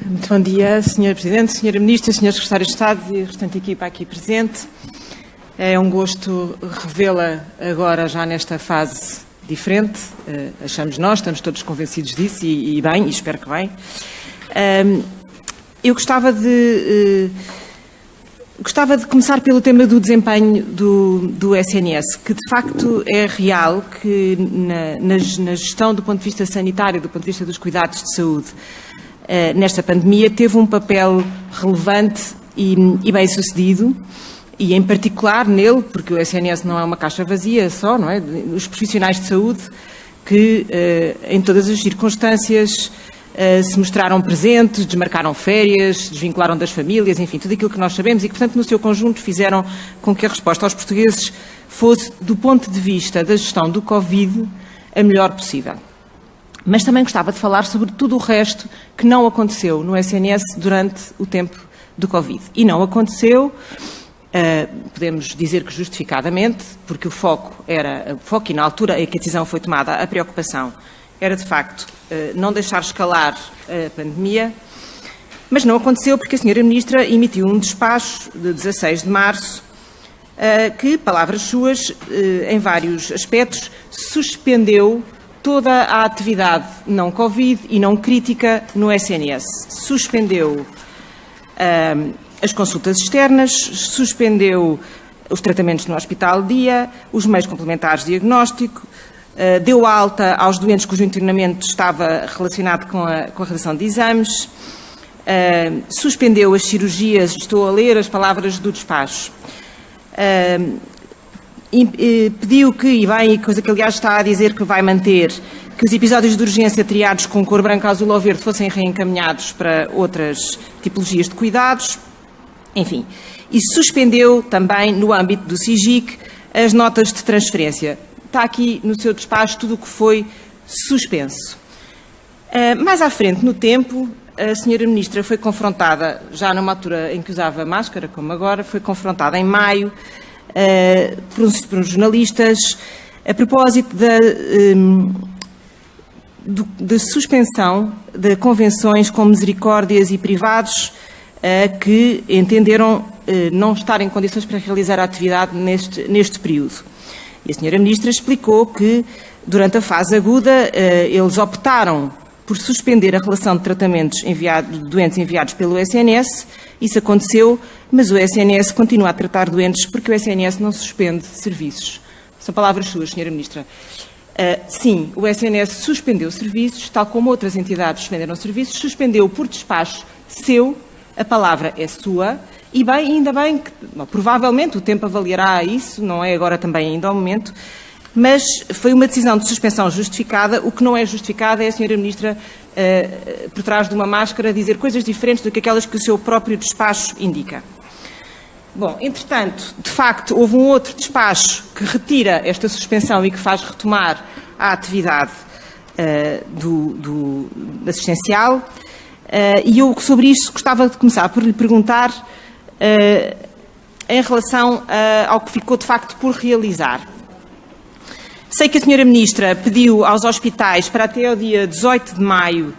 Muito bom dia, Sr. Presidente, Sra. Ministra, Srs. Secretários de Estado e a restante equipa aqui presente. É um gosto revê-la agora já nesta fase diferente, achamos nós, estamos todos convencidos disso e bem, e espero que bem. Eu gostava de começar pelo tema do desempenho do SNS, que de facto é real que na gestão do ponto de vista sanitário, do ponto de vista dos cuidados de saúde, nesta pandemia, teve um papel relevante e bem sucedido, e em particular nele, porque o SNS não é uma caixa vazia só, não é? Os profissionais de saúde que em todas as circunstâncias se mostraram presentes, desmarcaram férias, desvincularam das famílias, enfim, tudo aquilo que nós sabemos e que, portanto, no seu conjunto fizeram com que a resposta aos portugueses fosse, do ponto de vista da gestão do Covid, a melhor possível. Mas também gostava de falar sobre tudo o resto que não aconteceu no SNS durante o tempo do Covid. E não aconteceu, podemos dizer que justificadamente, porque o foco e na altura em que a decisão foi tomada, a preocupação era de facto não deixar escalar a pandemia, mas não aconteceu porque a Sra. Ministra emitiu um despacho de 16 de março que, palavras suas, em vários aspectos, suspendeu toda a atividade não Covid e não crítica no SNS. Suspendeu as consultas externas, suspendeu os tratamentos no hospital-dia, os meios complementares de diagnóstico, deu alta aos doentes cujo internamento estava relacionado com a realização de exames, suspendeu as cirurgias, estou a ler as palavras do despacho, pediu que, e bem, coisa que aliás está a dizer que vai manter, que os episódios de urgência triados com cor branca, azul ou verde fossem reencaminhados para outras tipologias de cuidados, enfim. E suspendeu também, no âmbito do SIGIC, as notas de transferência. Está aqui no seu despacho tudo o que foi suspenso. Mais à frente, no tempo, a Sra. Ministra foi confrontada, já numa altura em que usava máscara, como agora, foi confrontada em maio por uns jornalistas a propósito da suspensão de convenções com misericórdias e privados que entenderam não estar em condições para realizar a atividade neste período. E a Sra. Ministra explicou que, durante a fase aguda, eles optaram por suspender a relação de tratamentos de doentes enviados pelo SNS. Isso aconteceu, mas o SNS continua a tratar doentes porque o SNS não suspende serviços. São palavras suas, Sra. Ministra. Sim, o SNS suspendeu serviços, tal como outras entidades suspenderam serviços, suspendeu por despacho seu, a palavra é sua, e bem, ainda bem que, provavelmente, o tempo avaliará isso, não é agora também ainda ao momento, mas foi uma decisão de suspensão justificada. O que não é justificado é a Sra. Ministra, por trás de uma máscara, dizer coisas diferentes do que aquelas que o seu próprio despacho indica. Bom, entretanto, de facto, houve um outro despacho que retira esta suspensão e que faz retomar a atividade do assistencial, e eu sobre isto gostava de começar por lhe perguntar em relação ao que ficou de facto por realizar. Sei que a Sra. Ministra pediu aos hospitais para até ao dia 18 de maio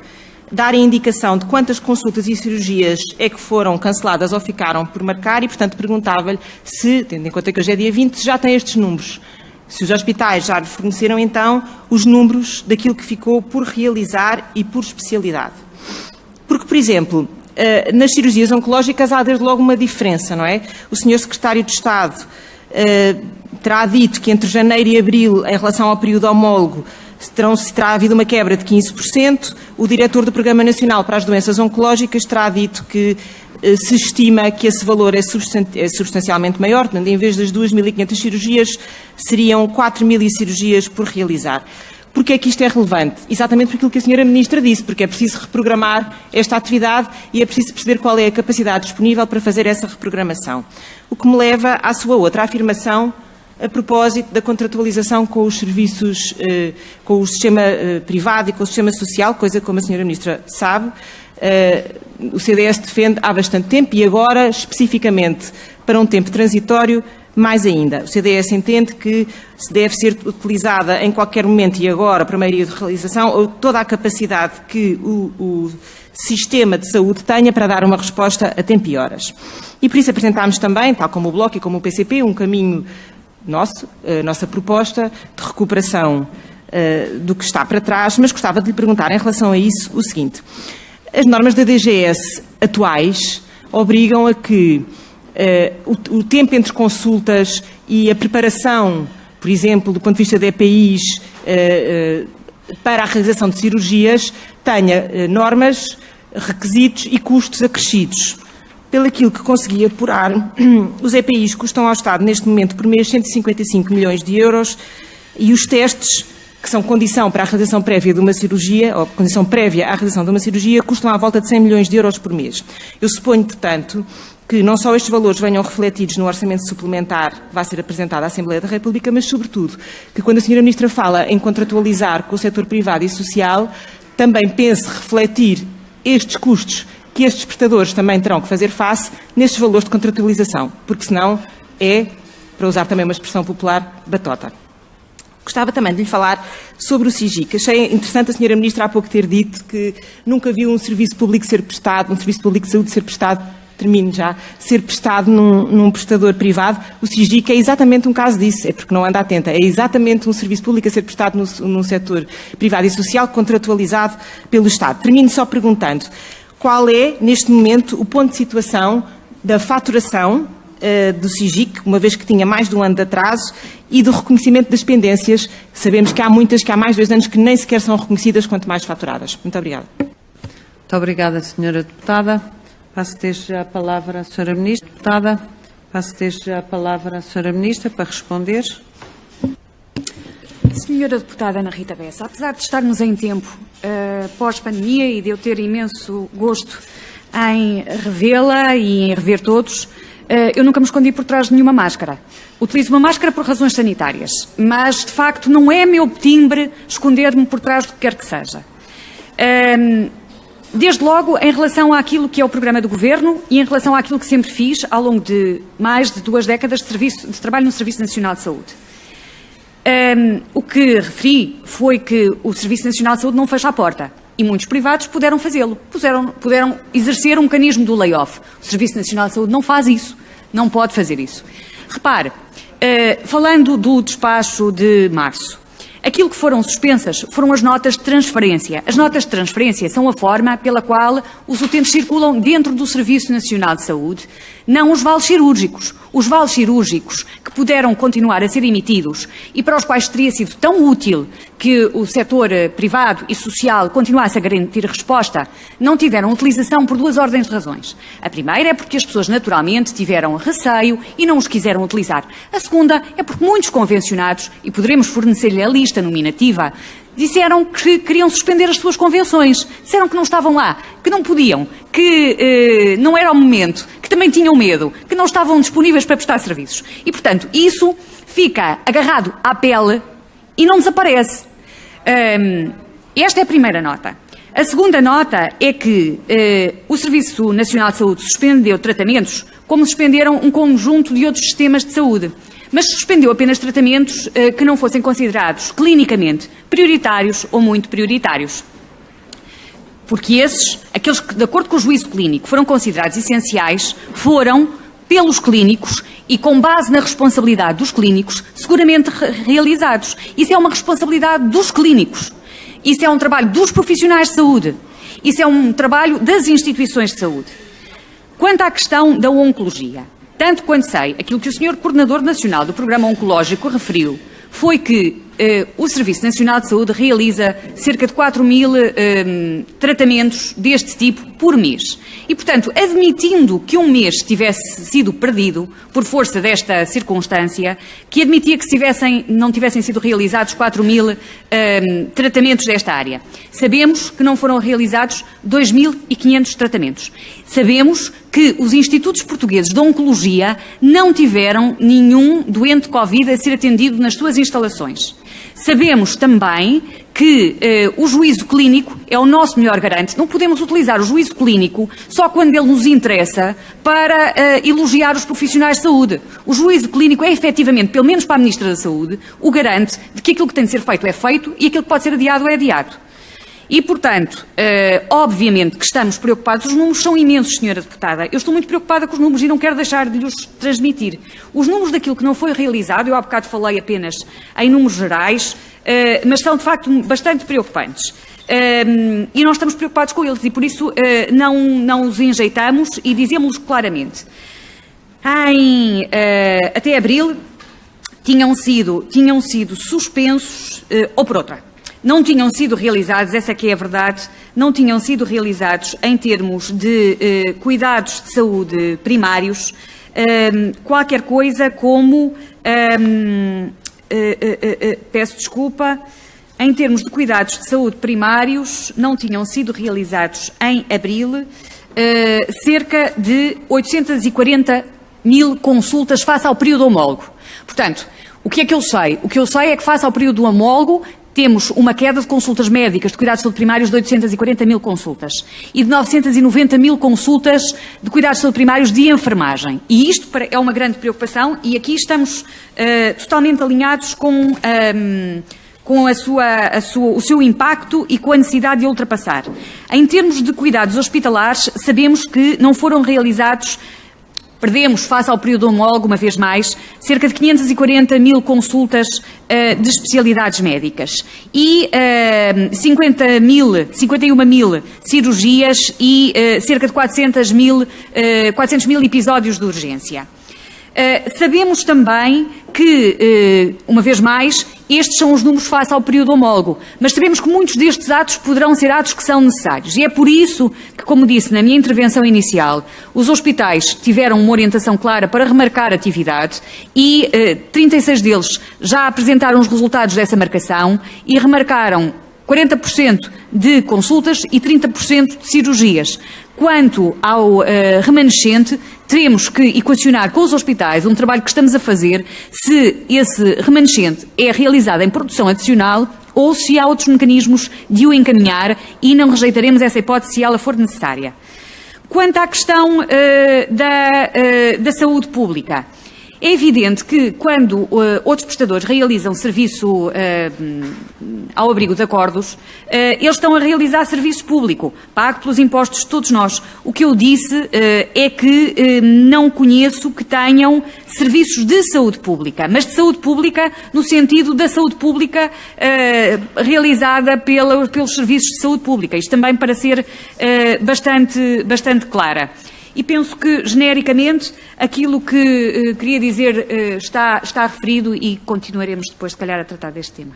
darem indicação de quantas consultas e cirurgias é que foram canceladas ou ficaram por marcar e, portanto, perguntava-lhe se, tendo em conta que hoje é dia 20, já tem estes números. Se os hospitais já lhe forneceram, então, os números daquilo que ficou por realizar e por especialidade. Porque, por exemplo, nas cirurgias oncológicas há desde logo uma diferença, não é? O Sr. Secretário de Estado terá dito que entre janeiro e abril, em relação ao período homólogo, terá havido uma quebra de 15%. O diretor do Programa Nacional para as Doenças Oncológicas terá dito que se estima que esse valor é substancialmente maior, portanto, em vez das 2.500 cirurgias, seriam 4.000 cirurgias por realizar. Porquê é que isto é relevante? Exatamente por aquilo que a Sra. Ministra disse, porque é preciso reprogramar esta atividade e é preciso perceber qual é a capacidade disponível para fazer essa reprogramação. O que me leva à sua outra afirmação a propósito da contratualização com os serviços, com o sistema privado e com o sistema social, coisa como a Sra. Ministra sabe, o CDS defende há bastante tempo e agora, especificamente para um tempo transitório, Mais ainda, o CDS entende que se deve ser utilizada em qualquer momento e agora para meio de realização ou toda a capacidade que o sistema de saúde tenha para dar uma resposta a tempo e horas. E por isso apresentámos também, tal como o Bloco e como o PCP, um caminho nosso, a nossa proposta de recuperação do que está para trás, mas gostava de lhe perguntar em relação a isso o seguinte. As normas da DGS atuais obrigam a que o tempo entre consultas e a preparação, por exemplo, do ponto de vista de EPIs para a realização de cirurgias, tenha normas, requisitos e custos acrescidos. Pelo aquilo que consegui apurar, os EPIs custam ao Estado, neste momento, por mês, 155 milhões de euros e os testes, que são condição para a realização prévia de uma cirurgia, ou condição prévia à realização de uma cirurgia, custam à volta de 100 milhões de euros por mês. Eu suponho, portanto, que não só estes valores venham refletidos no orçamento suplementar que vai ser apresentado à Assembleia da República, mas, sobretudo, que quando a Sra. Ministra fala em contratualizar com o setor privado e social, também pense refletir estes custos que estes prestadores também terão que fazer face nestes valores de contratualização, porque senão é, para usar também uma expressão popular, batota. Gostava também de lhe falar sobre o SIGIC. Achei interessante a Sra. Ministra há pouco ter dito que nunca viu um serviço público ser prestado, um serviço público de saúde ser prestado, termino já, ser prestado num prestador privado. O SIGIC é exatamente um caso disso, é porque não anda atenta, é exatamente um serviço público a ser prestado no setor privado e social, contratualizado pelo Estado. Termino só perguntando qual é, neste momento, o ponto de situação da faturação do SIGIC, uma vez que tinha mais de um ano de atraso, e do reconhecimento das pendências. Sabemos que há muitas que há mais de 2 anos que nem sequer são reconhecidas, quanto mais faturadas. Muito obrigada. Muito obrigada, Sra. Deputada. Passo desde já a palavra à Sra. Ministra. Deputada, passo desde já a palavra à Sra. Ministra para responder. Senhora Deputada Ana Rita Bessa, apesar de estarmos em tempo pós-pandemia e de eu ter imenso gosto em revê-la e em rever todos, eu nunca me escondi por trás de nenhuma máscara. Utilizo uma máscara por razões sanitárias, mas, de facto, não é meu timbre esconder-me por trás do que quer que seja. Desde logo, em relação àquilo que é o programa do Governo e em relação àquilo que sempre fiz ao longo de mais de 2 décadas de trabalho no Serviço Nacional de Saúde. O que referi foi que o Serviço Nacional de Saúde não fecha a porta. E muitos privados puderam fazê-lo, puderam exercer um mecanismo do layoff. O Serviço Nacional de Saúde não faz isso, não pode fazer isso. Repare, falando do despacho de março, aquilo que foram suspensas foram as notas de transferência. As notas de transferência são a forma pela qual os utentes circulam dentro do Serviço Nacional de Saúde, não os vales cirúrgicos. Os vales cirúrgicos que puderam continuar a ser emitidos e para os quais teria sido tão útil que o setor privado e social continuasse a garantir resposta, não tiveram utilização por 2 ordens de razões. A primeira é porque as pessoas naturalmente tiveram receio e não os quiseram utilizar. A segunda é porque muitos convencionados, e poderemos fornecer-lhe a lista nominativa, disseram que queriam suspender as suas convenções, disseram que não estavam lá, que não podiam, que não era o momento, que também tinham medo, que não estavam disponíveis para prestar serviços. E, portanto, isso fica agarrado à pele e não desaparece. Esta é a primeira nota. A segunda nota é que o Serviço Nacional de Saúde suspendeu tratamentos como suspenderam um conjunto de outros sistemas de saúde, mas suspendeu apenas tratamentos que não fossem considerados clinicamente prioritários ou muito prioritários. Porque esses, aqueles que, de acordo com o juízo clínico, foram considerados essenciais, foram, pelos clínicos e com base na responsabilidade dos clínicos, seguramente realizados. Isso é uma responsabilidade dos clínicos. Isso é um trabalho dos profissionais de saúde. Isso é um trabalho das instituições de saúde. Quanto à questão da oncologia, tanto quanto sei, aquilo que o Sr. Coordenador Nacional do Programa Oncológico referiu foi que o Serviço Nacional de Saúde realiza cerca de 4.000 tratamentos deste tipo por mês. E, portanto, admitindo que um mês tivesse sido perdido por força desta circunstância, que admitia que não tivessem sido realizados 4.000 tratamentos desta área. Sabemos que não foram realizados 2.500 tratamentos. Sabemos que os institutos portugueses de oncologia não tiveram nenhum doente Covid a ser atendido nas suas instalações. Sabemos também que o juízo clínico é o nosso melhor garante. Não podemos utilizar o juízo clínico só quando ele nos interessa para elogiar os profissionais de saúde. O juízo clínico é efetivamente, pelo menos para a Ministra da Saúde, o garante de que aquilo que tem de ser feito é feito e aquilo que pode ser adiado é adiado. E, portanto, obviamente que estamos preocupados. Os números são imensos, Senhora Deputada. Eu estou muito preocupada com os números e não quero deixar de lhes transmitir. Os números daquilo que não foi realizado, eu há bocado falei apenas em números gerais, mas são de facto bastante preocupantes. E nós estamos preocupados com eles e por isso não os enjeitamos e dizemos claramente. Até abril tinham sido suspensos, ou por outra, não tinham sido realizados, essa que é a verdade, não tinham sido realizados em termos de cuidados de saúde primários, qualquer coisa como, peço desculpa, em termos de cuidados de saúde primários, não tinham sido realizados em abril cerca de 840.000 consultas face ao período homólogo. Portanto, o que é que eu sei? O que eu sei é que face ao período homólogo temos uma queda de consultas médicas de cuidados de saúde primários de 840.000 consultas e de 990.000 consultas de cuidados de saúde primários de enfermagem. E isto é uma grande preocupação e aqui estamos totalmente alinhados com o seu impacto e com a necessidade de ultrapassar. Em termos de cuidados hospitalares, sabemos que não foram realizados. Perdemos, face ao período homólogo, uma vez mais, cerca de 540.000 consultas de especialidades médicas e 51.000 cirurgias e cerca de 400.000 episódios de urgência. Sabemos também que, uma vez mais, estes são os números face ao período homólogo, mas sabemos que muitos destes atos poderão ser atos que são necessários. E é por isso que, como disse na minha intervenção inicial, os hospitais tiveram uma orientação clara para remarcar atividade e 36 deles já apresentaram os resultados dessa marcação e remarcaram 40% de consultas e 30% de cirurgias. Quanto ao remanescente, teremos que equacionar com os hospitais um trabalho que estamos a fazer se esse remanescente é realizado em produção adicional ou se há outros mecanismos de o encaminhar e não rejeitaremos essa hipótese se ela for necessária. Quanto à questão da saúde pública, é evidente que quando outros prestadores realizam serviço ao abrigo de acordos, eles estão a realizar serviço público, pago pelos impostos de todos nós. O que eu disse é que não conheço que tenham serviços de saúde pública, mas de saúde pública no sentido da saúde pública realizada pelos serviços de saúde pública. Isto também para ser bastante clara. E penso que, genericamente, aquilo que queria dizer está referido e continuaremos depois, se calhar, a tratar deste tema.